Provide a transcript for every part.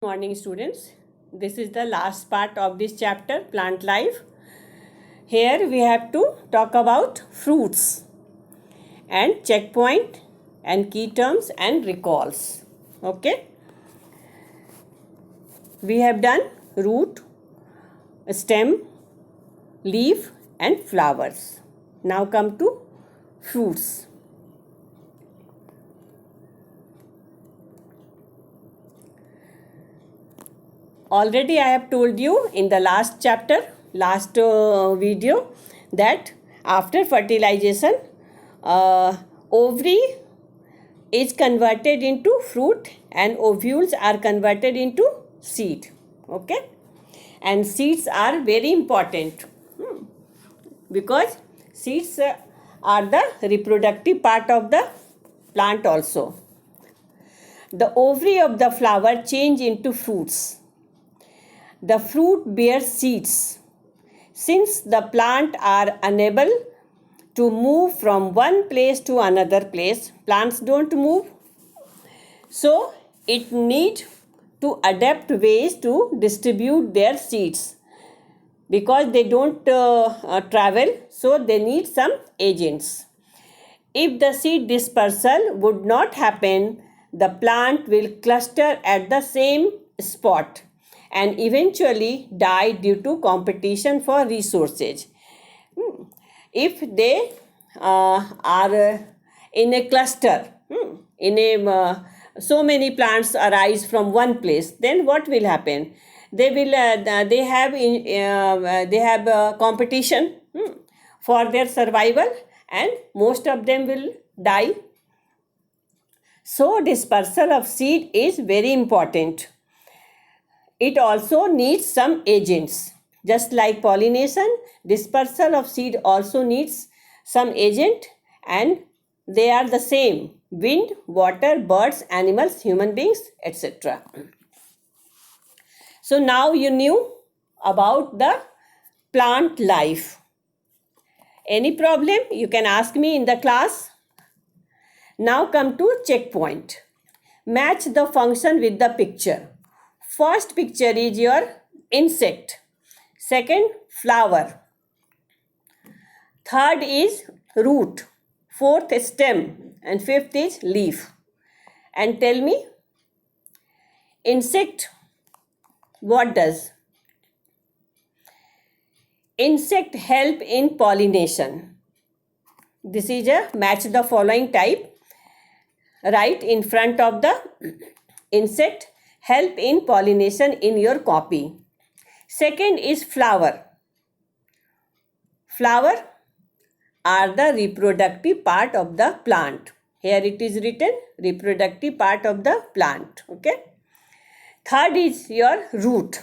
Morning students, this is the last part of this chapter, plant life. Here we have to talk about fruits and checkpoint and key terms and recalls. Okay, we have done root, stem, leaf and flowers. Now come to fruits. Already I have told you in the last chapter, last video, that after fertilization, ovary is converted into fruit and ovules are converted into seed. Okay, and seeds are very important because seeds are the reproductive part of the plant also. The ovary of the flower change into fruits. The fruit bears seeds. Since the plant are unable to move from one place to another place, plants don't move. So it need to adapt ways to distribute their seeds because they don't travel, so they need some agents. If the seed dispersal would not happen, the plant will cluster at the same spot and eventually die due to competition for resources. If they are in a cluster, in a so many plants arise from one place, then what will happen? They have competition for their survival, and most of them will die. So dispersal of seed is very important. It also needs some agents. Just like pollination, dispersal of seed also needs some agent, and they are the same: wind, water, birds, animals, human beings, etc. So now you knew about the plant life. Any problem, you can ask me in the class. Now come to checkpoint. Match the function with the picture. First picture is your insect. Second, flower. Third is root. Fourth, stem. And fifth is leaf. And tell me, insect, what does? Insect help in pollination. This is a match the following type. Right in front of the insect, help in pollination in your copy. Second is flower. Flower are the reproductive part of the plant. Here it is written reproductive part of the plant. Okay. Third is your root.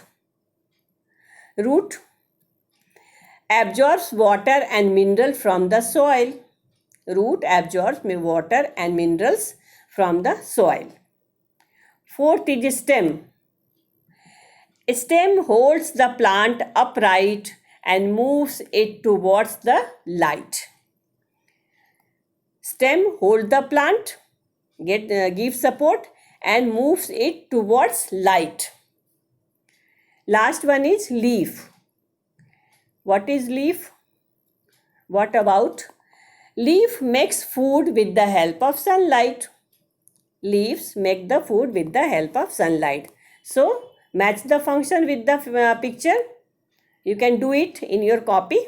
Root absorbs water and mineral from the soil. Root absorbs water and minerals from the soil. Fourth is stem. Stem holds the plant upright and moves it towards the light. Stem holds the plant, gives support and moves it towards light. Last one is leaf. What is leaf? What about? Leaf makes food with the help of sunlight. Leaves make the food with the help of sunlight. So, match the function with the picture. You can do it in your copy.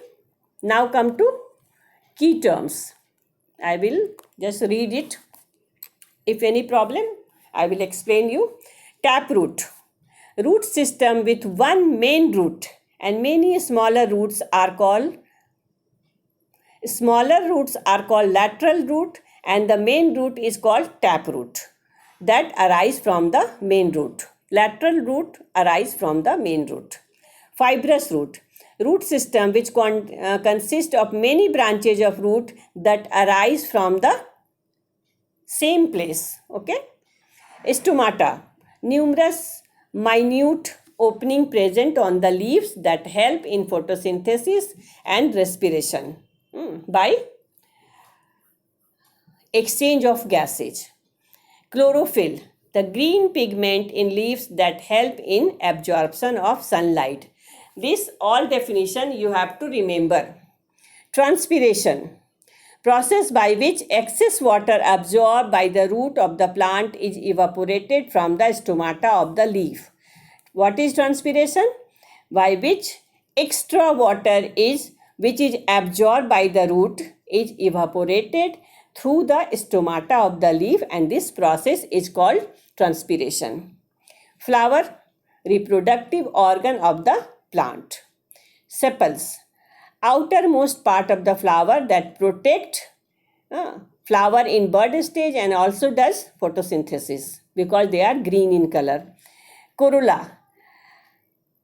Now come to key terms. I will just read it. If any problem, I will explain you. Taproot. Root system with one main root and many smaller roots are called lateral root, and the main root is called taproot. That arise from the main root. Lateral root arise from the main root. Fibrous root. Root system which consists of many branches of root that arise from the same place. Okay. Stomata. Numerous minute opening present on the leaves that help in photosynthesis and respiration by exchange of gases. Chlorophyll. the green pigment in leaves that help in absorption of sunlight. This all definition you have to remember. Transpiration, process by which excess water absorbed by the root of the plant is evaporated from the stomata of the leaf. What is transpiration? By which extra water which is absorbed by the root is evaporated through the stomata of the leaf, and this process is called transpiration. Flower, reproductive organ of the plant. Sepals, outermost part of the flower that protect flower in bud stage and also does photosynthesis because they are green in color. Corolla,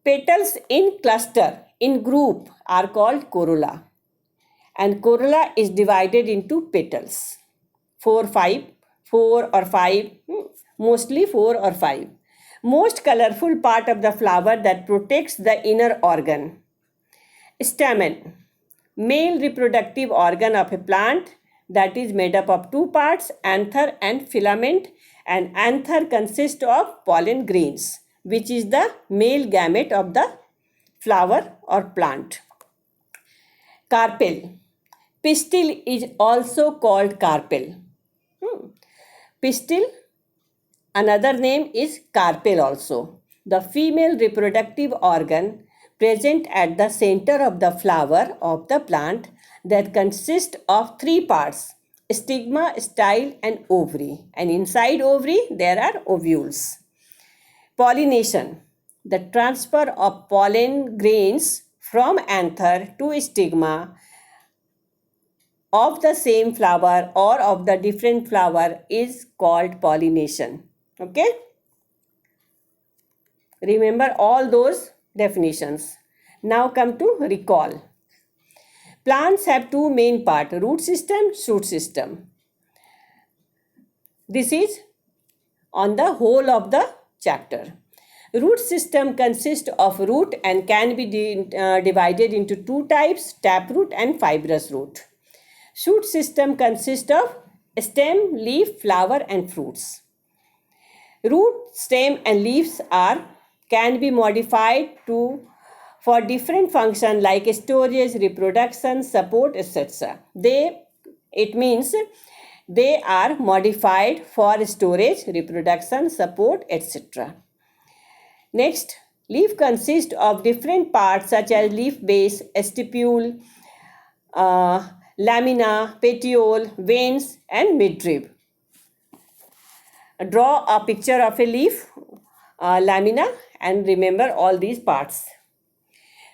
petals in cluster, in group are called corolla. And corolla is divided into petals. 4 or 5, mostly 4 or 5. Most colorful part of the flower that protects the inner organ. Stamen, male reproductive organ of a plant that is made up of two parts, anther and filament, and anther consists of pollen grains, which is the male gamete of the flower or plant. Carpel, pistil is also called carpel. Pistil, another name is carpel also. The female reproductive organ present at the center of the flower of the plant that consists of three parts: stigma, style, and ovary. And inside ovary there are ovules. Pollination, the transfer of pollen grains from anther to stigma of the same flower or of the different flower is called pollination. Okay? Remember all those definitions. Now come to recall. Plants have two main parts: root system, shoot system. This is on the whole of the chapter. Root system consists of root and can be divided into two types: taproot and fibrous root. Shoot system consists of stem, leaf, flower, and fruits. Root, stem, and leaves can be modified for different functions like storage, reproduction, support, etc. It means they are modified for storage, reproduction, support, etc. Next, leaf consists of different parts such as leaf base, stipule, lamina, petiole, veins, and midrib. Draw a picture of a leaf, lamina, and remember all these parts.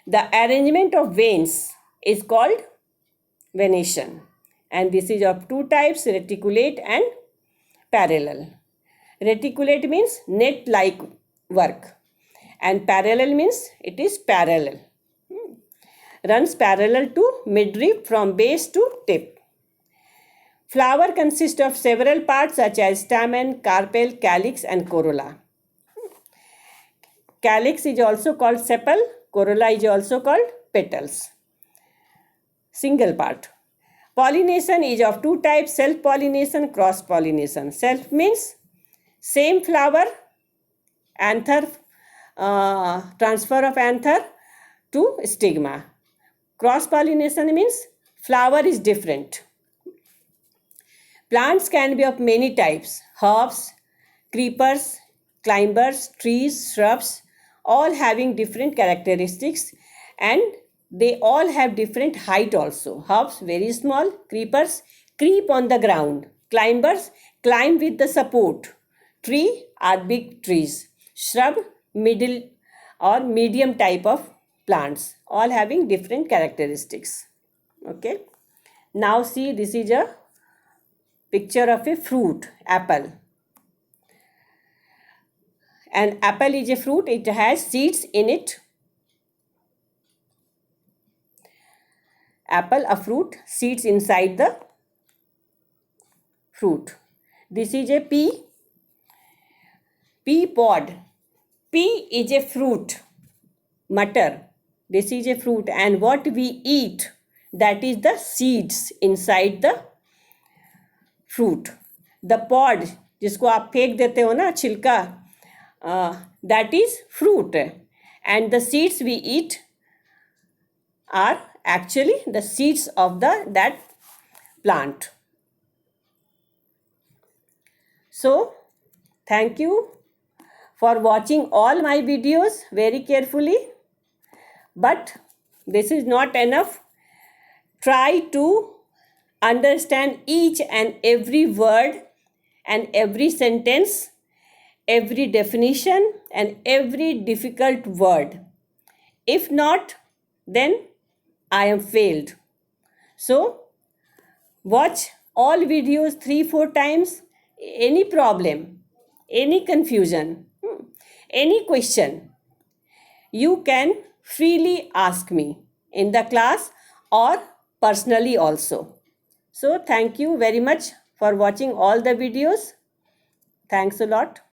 The arrangement of veins is called venation, and this is of two types: reticulate and parallel. Reticulate means net-like work, and parallel means it is parallel. Runs parallel to midrib from base to tip. Flower consists of several parts such as stamen, carpel, calyx, and corolla. Calyx is also called sepal. Corolla is also called petals. Single part. Pollination is of two types: self-pollination, cross-pollination. Self means same flower, anther, transfer of anther to stigma. Cross-pollination means flower is different. Plants can be of many types: herbs, creepers, climbers, trees, shrubs, all having different characteristics, and they all have different height also. Herbs very small, creepers creep on the ground, climbers climb with the support, tree are big trees, shrub middle or medium type of plants, all having different characteristics. Okay. Now see, this is a picture of a fruit, apple. An apple is a fruit, it has seeds in it. Apple, a fruit, seeds inside the fruit. This is a pea, pea pod. Pea is a fruit, matter. This is a fruit, and what we eat, that is the seeds inside the fruit. The pod जिसको आप फेंक देते हो ना छिलका, that is fruit, and the seeds we eat are actually the seeds of that plant. So thank you for watching all my videos very carefully, but this is not enough. Try to understand each and every word and every sentence, every definition and every difficult word. If not, then I am failed. So watch all videos 3-4 times. Any problem, any confusion, any question, you can freely ask me in the class or personally also. So thank you very much for watching all the videos. Thanks a lot.